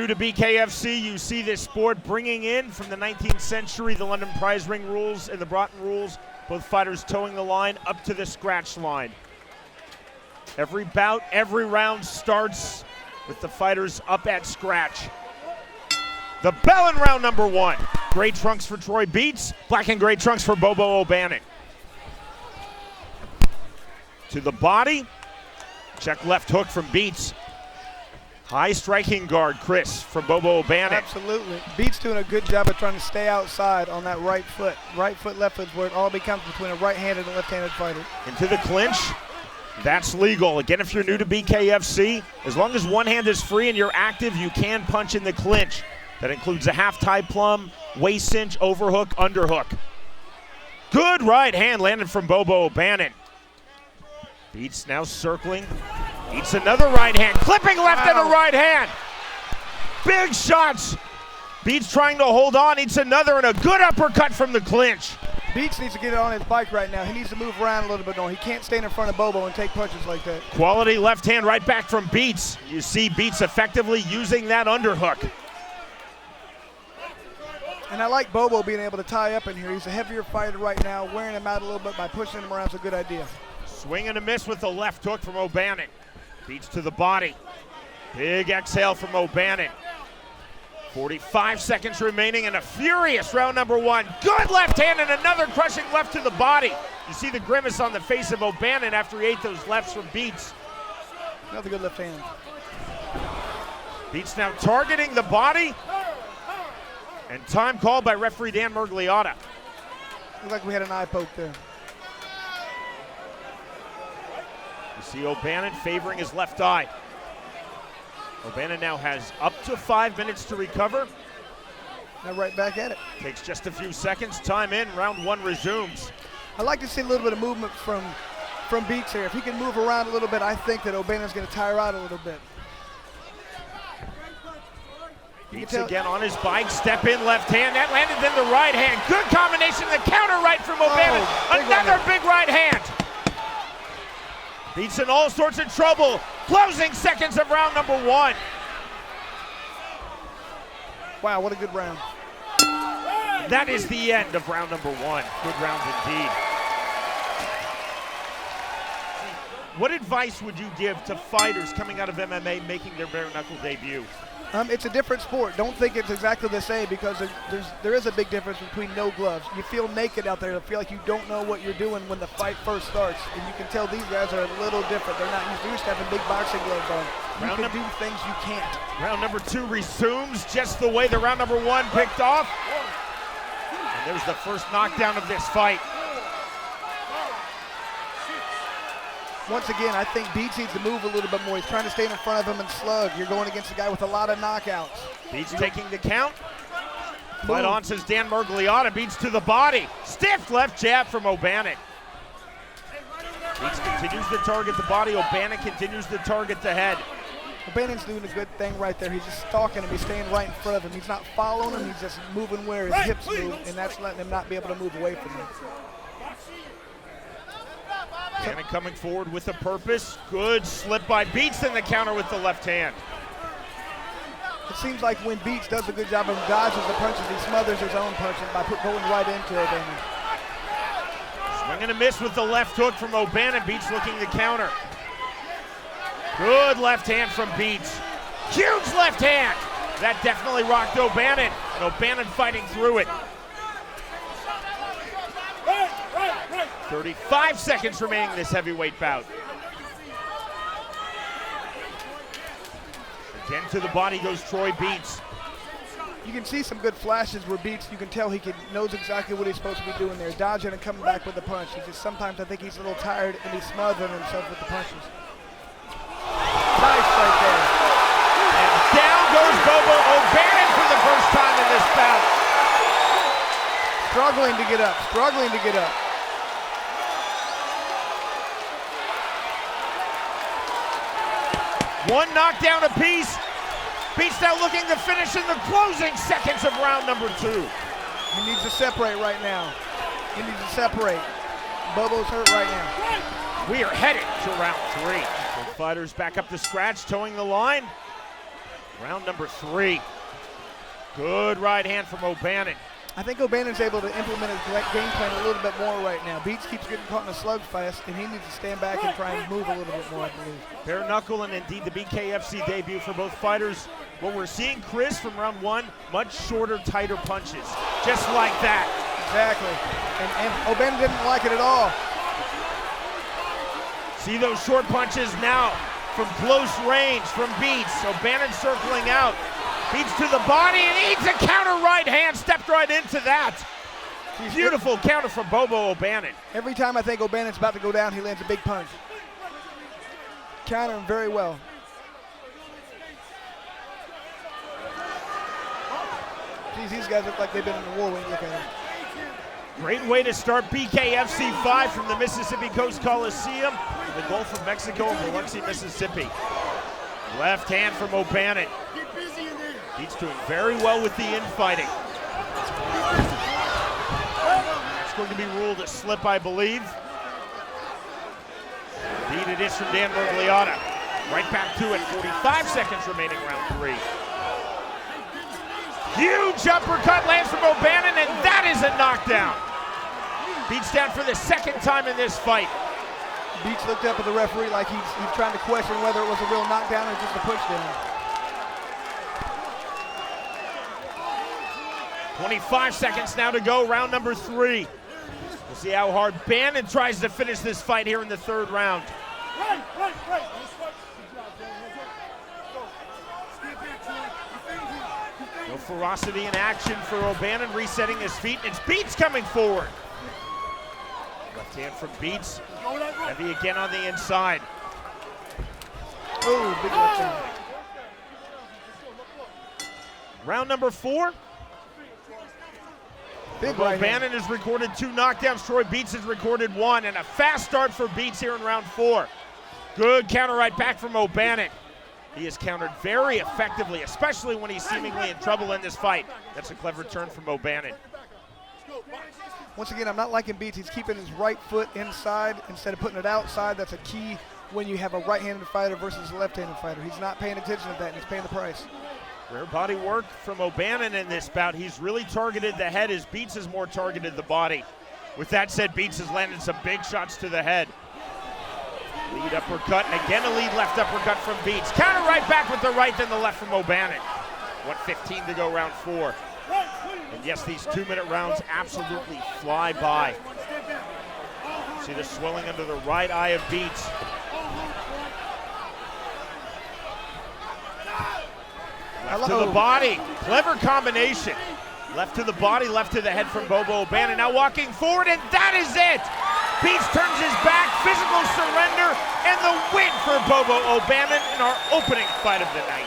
new to BKFC, you see this sport bringing in from the 19th century the London prize ring rules and the Broughton rules, both fighters towing the line up to the scratch line. Every bout, every round starts with the fighters up at scratch. The bell in round number one. Gray trunks for Troy Beets, black and gray trunks for Bobo O'Bannon. To the body, check left hook from Beets. High striking guard, Chris, from Bobo O'Bannon. Absolutely. Beets doing a good job of trying to stay outside on that right foot. Right foot, left foot, where it all becomes between a right-handed and left-handed fighter. Into the clinch. That's legal. Again, if you're new to BKFC, as long as one hand is free and you're active, you can punch in the clinch. That includes a half-tie plum, waist cinch, overhook, underhook. Good right hand landed from Bobo O'Bannon. Beets now circling. Eats another right hand, clipping left and a right hand. Big shots. Beets trying to hold on, eats another and a good uppercut from the clinch. Beets needs to get on his bike right now. He needs to move around a little bit more. He can't stand in front of Bobo and take punches like that. Quality left hand right back from Beets. You see Beets effectively using that underhook. And I like Bobo being able to tie up in here. He's a heavier fighter right now. Wearing him out a little bit by pushing him around is a good idea. Swing and a miss with the left hook from O'Bannon. Beets to the body. Big exhale from O'Bannon. 45 seconds remaining in a furious round number one. Good left hand and another crushing left to the body. You see the grimace on the face of O'Bannon after he ate those lefts from Beets. Another good left hand. Beets now targeting the body. And time called by referee Dan Mergliotta. Looked like we had an eye poke there. You see O'Bannon favoring his left eye. O'Bannon now has up to 5 minutes to recover. Now right back at it. Takes just a few seconds. Time in. Round one resumes. I like to see a little bit of movement from Beets here. If he can move around a little bit, I think that O'Bannon's going to tire out a little bit. Beets again on his bike. Step in left hand. That landed in the right hand. Good combination. The counter right from O'Bannon. Another big right hand. Beets in all sorts of trouble. Closing seconds of round number one. Wow, what a good round. That is the end of round number one. Good round indeed. What advice would you give to fighters coming out of MMA making their bare knuckle debut? It's a different sport. Don't think it's exactly the same because there is a big difference between no gloves. You feel naked out there. You feel like you don't know what you're doing when the fight first starts. And you can tell these guys are a little different. They're not used to having big boxing gloves on. You can do things you can't. Round number two resumes just the way the round number one picked off. And there's the first knockdown of this fight. Once again, I think Beets needs to move a little bit more. He's trying to stay in front of him and slug. You're going against a guy with a lot of knockouts. Beets taking the count. Fight on, says Dan Mergliotta. Beets to the body. Stiff left jab from O'Bannon. Beets continues to target the body. O'Bannon continues to target the head. O'Bannon's doing a good thing right there. He's just stalking him. He's staying right in front of him. He's not following him. He's just moving where his hips move, and that's letting him not be able to move away from him. O'Bannon coming forward with a purpose. Good slip by Beets in the counter with the left hand. It seems like when Beets does a good job of dodging the punches, he smothers his own punches by going right into O'Bannon. Swing and a miss with the left hook from O'Bannon. Beets looking to counter. Good left hand from Beets. Huge left hand. That definitely rocked O'Bannon, and O'Bannon fighting through it. 35 seconds remaining in this heavyweight bout. Again to the body goes Troy Beets. You can see some good flashes where Beets, you can tell he knows exactly what he's supposed to be doing there, dodging and coming back with the punch. He just sometimes I think he's a little tired and he's smothering himself with the punches. Nice right there. And down goes Bobo O'Bannon for the first time in this bout. Struggling to get up, struggling to get up. One knockdown apiece. Beets now looking to finish in the closing seconds of round number two. He needs to separate right now. He needs to separate. Bobo's hurt right now. We are headed to round three. Both fighters back up to scratch, towing the line. Round number 3. Good right hand from O'Bannon. I think O'Bannon's able to implement his game plan a little bit more right now. Beets keeps getting caught in a slugfest, and he needs to stand back and try and move a little bit more, I believe. Bare knuckle and indeed the BKFC debut for both fighters. What we're seeing, Chris, from round 1, much shorter, tighter punches. Just like that. Exactly. And O'Bannon didn't like it at all. See those short punches now from close range from Beets. O'Bannon circling out. Beets to the body and eats a counter right hand. Stepped right into that. Beautiful counter from Bobo O'Bannon. Every time I think O'Bannon's about to go down, he lands a big punch. Counter him very well. Geez, these guys look like they've been in the war when you look at them. Great way to start BKFC 5 from the Mississippi Coast Coliseum in the Gulf of Mexico in Biloxi, Mississippi. Left hand from O'Bannon. Beets doing very well with the infighting. It's going to be ruled a slip, I believe. Indeed it is from Dan Mergliata. Right back to it, 45 seconds remaining, round 3. Huge uppercut lands from O'Bannon, and that is a knockdown. Beets down for the second time in this fight. Beets looked up at the referee like he's trying to question whether it was a real knockdown or just a pushdown. 25 seconds now to go, round number 3. We'll see how hard Bannon tries to finish this fight here in the 3rd round. No ferocity in action for O'Bannon, resetting his feet. It's Beets coming forward. Left hand from Beets. Heavy again on the inside. Oh, big left hand. Round number 4. Big right O'Bannon has recorded 2 knockdowns. Troy Beets has recorded 1, and a fast start for Beets here in round 4. Good counter right back from O'Bannon. He has countered very effectively, especially when he's seemingly in trouble in this fight. That's a clever turn from O'Bannon. Once again, I'm not liking Beets. He's keeping his right foot inside instead of putting it outside. That's a key when you have a right-handed fighter versus a left-handed fighter. He's not paying attention to that, and he's paying the price. Rare body work from O'Bannon in this bout. He's really targeted the head as Beets has more targeted the body. With that said, Beets has landed some big shots to the head. Lead uppercut, and again a lead left uppercut from Beets. Counter right back with the right, then the left from O'Bannon. 1:15 to go, round 4. And yes, these 2-minute rounds absolutely fly by. See the swelling under the right eye of Beets. Left to the body, clever combination. Left to the body, left to the head from Bobo O'Bannon. Now walking forward, and that is it. Beets turns his back, physical surrender, and the win for Bobo O'Bannon in our opening fight of the night.